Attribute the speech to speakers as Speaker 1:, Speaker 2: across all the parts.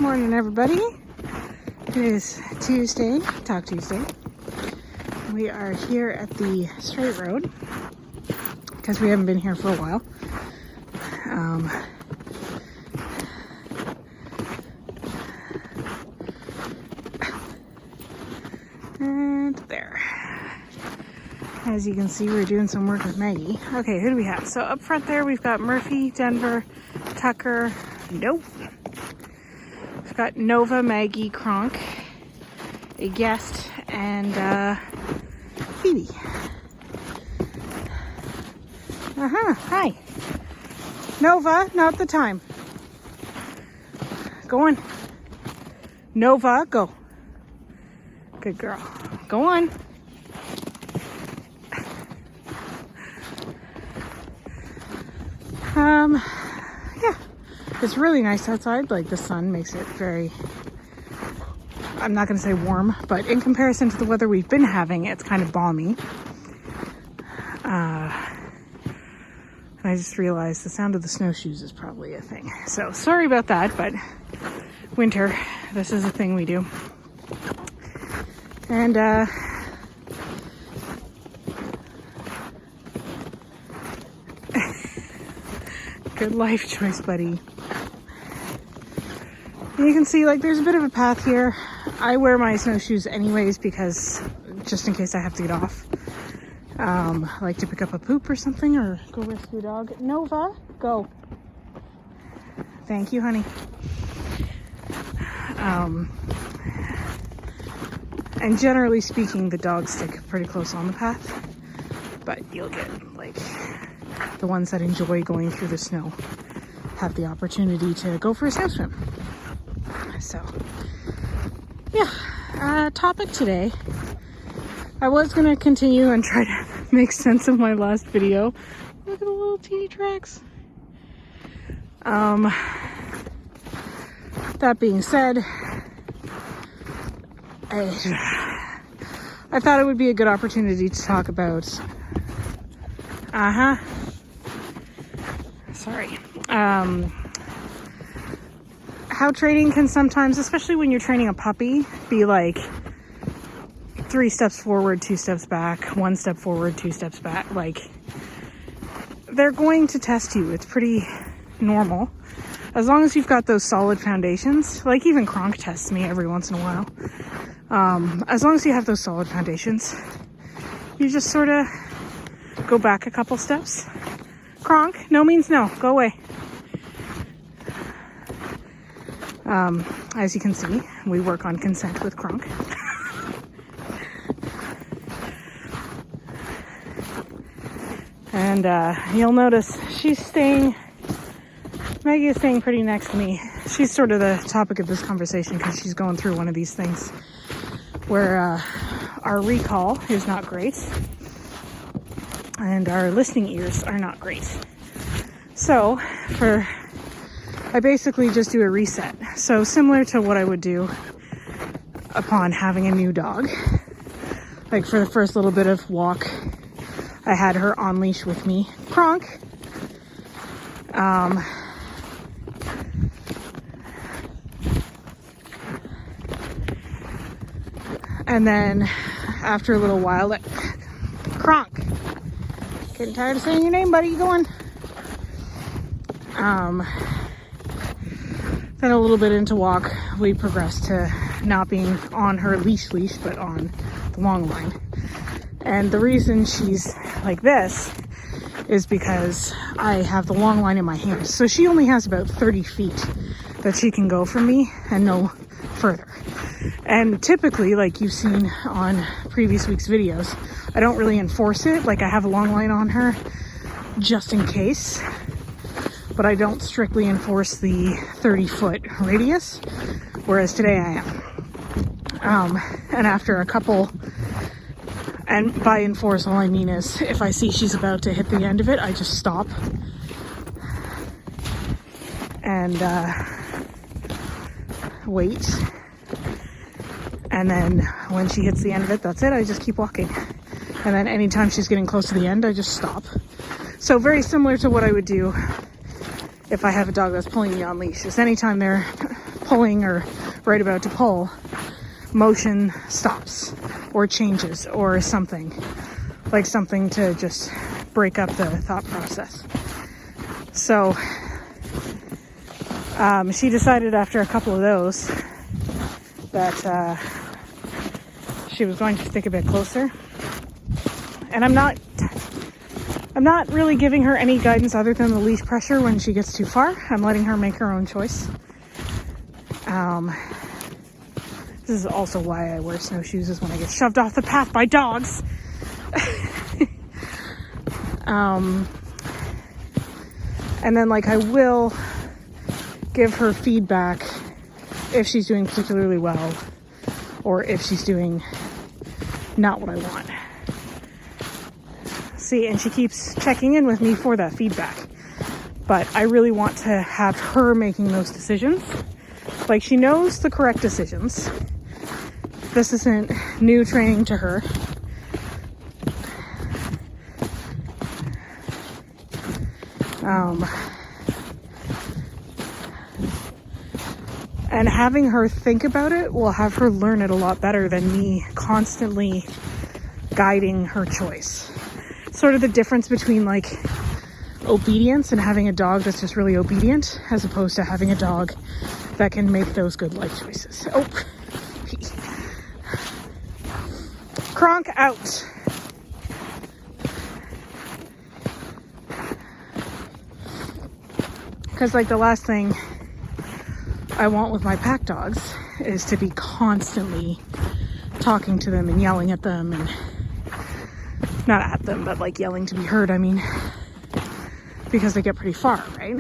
Speaker 1: Morning, everybody. It is Tuesday, Talk Tuesday. We are here at the straight road because we haven't been here for a while. And there. As you can see, we're doing some work with Maggie. Okay, who do we have? So up front there, we've got Murphy, Denver, Tucker, nope. We've got Nova, Maggie, Cronk, a guest, and Phoebe. Hi. Nova, not the time. Go on. Nova, go. Good girl. Go on. Yeah, it's really nice outside. Like, the sun makes it very, I'm not going to say warm, but in comparison to the weather we've been having, it's kind of balmy. And I just realized the sound of the snowshoes is probably a thing. So sorry about that, but winter, this is a thing we do. And good life choice, buddy. And you can see, like, there's a bit of a path here. I wear my snowshoes anyways because just in case I have to get off. I like to pick up a poop or something or go rescue a dog. Nova, go. Thank you, honey. And generally speaking, the dogs stick pretty close on the path, but you'll get, like, the ones that enjoy going through the snow have the opportunity to go for a snow swim. So, yeah, topic today. I was going to continue and try to make sense of my last video. Look at the little teeny tracks. That being said, I thought it would be a good opportunity to talk about, how training can sometimes, especially when you're training a puppy, be like 3 steps forward, 2 steps back, 1 step forward, 2 steps back. Like, they're going to test you. It's pretty normal. As long as you've got those solid foundations, like even Cronk tests me every once in a while. As long as you have those solid foundations, you just sort of go back a couple steps. Cronk, no means no. Go away. As you can see, we work on consent with Cronk. And you'll notice Maggie is staying pretty next to me. She's sort of the topic of this conversation because she's going through one of these things where our recall is not great and our listening ears are not great. So I basically just do a reset. So similar to what I would do upon having a new dog. Like, for the first little bit of walk, I had her on leash with me. Cronk. And then after a little while, Cronk. Getting tired of saying your name, buddy. Go on. Then a little bit into walk, we progressed to not being on her leash, but on the long line. And the reason she's like this is because I have the long line in my hands. So she only has about 30 feet that she can go from me and no further. And typically, like you've seen on previous week's videos, I don't really enforce it. Like, I have a long line on her just in case, but I don't strictly enforce the 30-foot radius, whereas today I am. And after a couple, and by enforce, all I mean is if I see she's about to hit the end of it, I just stop. And wait. And then when she hits the end of it, that's it. I just keep walking. And then anytime she's getting close to the end, I just stop. So very similar to what I would do if I have a dog that's pulling me on leash. Is anytime they're pulling or right about to pull, motion stops or changes or something. Like something to just break up the thought process. So she decided after a couple of those that she was going to stick a bit closer. And I'm not really giving her any guidance other than the leash pressure when she gets too far. I'm letting her make her own choice. This is also why I wear snowshoes, is when I get shoved off the path by dogs. And then like I will give her feedback if she's doing particularly well or if she's doing not what I want. See, and she keeps checking in with me for that feedback. But I really want to have her making those decisions. Like, she knows the correct decisions. This isn't new training to her. And having her think about it will have her learn it a lot better than me constantly guiding her choice. Sort of the difference between like obedience and having a dog that's just really obedient, as opposed to having a dog that can make those good life choices. Oh, Cronk out. Because like the last thing I want with my pack dogs is to be constantly talking to them and yelling at them, and not at them, but like yelling to be heard, I mean, because they get pretty far, right?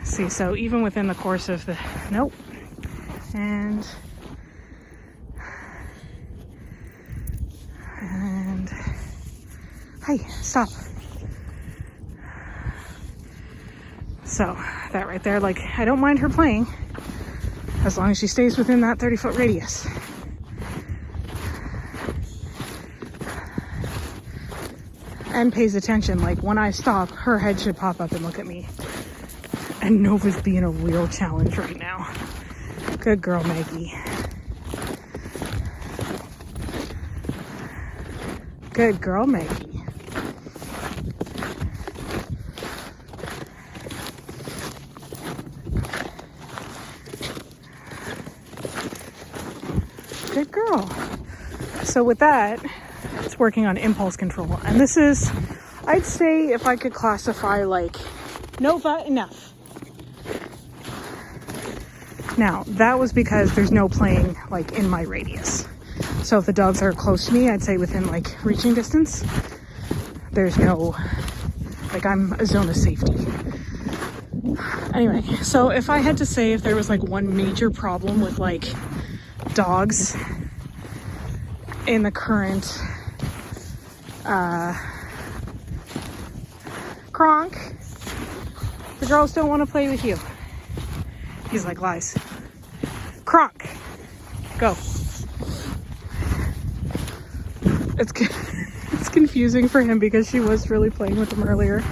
Speaker 1: See, so even within the course of the, nope, and hey, stop. So that right there, like, I don't mind her playing as long as she stays within that 30-foot radius. And pays attention. Like, when I stop, her head should pop up and look at me. And Nova's being a real challenge right now. Good girl, Maggie. Good girl, Maggie. Good girl. So with that, it's working on impulse control. And this is, I'd say, if I could classify, like, Nova, enough. Now, that was because there's no playing, like, in my radius. So if the dogs are close to me, I'd say within, like, reaching distance, there's no, like, I'm a zone of safety. Anyway, so if I had to say if there was, like, one major problem with, like, dogs in the current Cronk, the girls don't want to play with you. He's like, lies. Cronk, go. It's confusing for him because she was really playing with him earlier,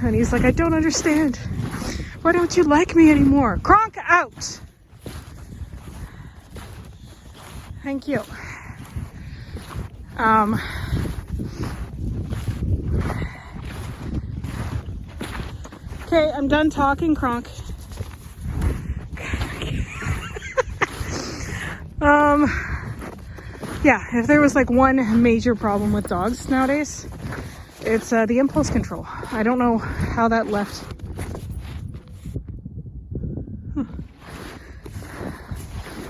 Speaker 1: and he's like, I don't understand. Why don't you like me anymore? Cronk out. Thank you. Okay, I'm done talking, Cronk. Yeah, if there was like one major problem with dogs nowadays, it's the impulse control. I don't know how that left.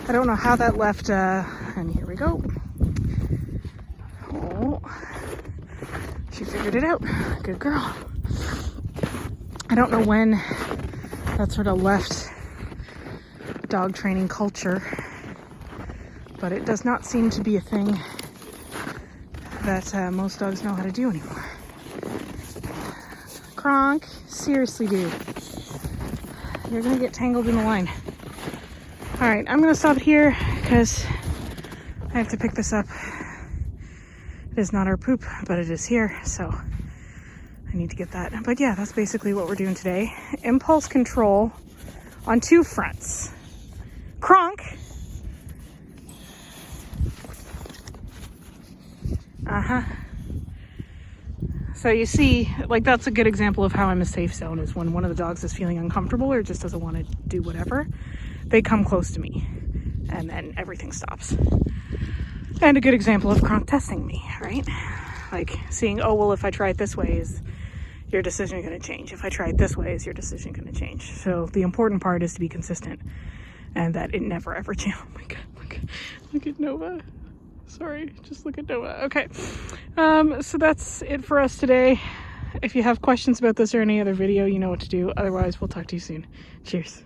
Speaker 1: I don't know how that left, and here we go. Oh, she figured it out. Good girl. I don't know when that sort of left dog training culture, but it does not seem to be a thing that most dogs know how to do anymore. Cronk, seriously, dude. You're gonna get tangled in the line. All right, I'm gonna stop here because I have to pick this up. It is not our poop, but it is here, so I I need to get that. But yeah, that's basically what we're doing today. Impulse control on 2 fronts. Cronk. So you see, like, that's a good example of how I'm a safe zone, is when one of the dogs is feeling uncomfortable or just doesn't want to do whatever, they come close to me and then everything stops. And a good example of Cronk testing me, right? Like seeing, oh, well, if I try it this way, is your decision going to change? If I try it this way, is your decision going to change? So the important part is to be consistent and that it never ever changes. Oh my God, look at Nova. Sorry, just look at Nova. Okay, so that's it for us today. If you have questions about this or any other video, you know what to do. Otherwise, we'll talk to you soon. Cheers.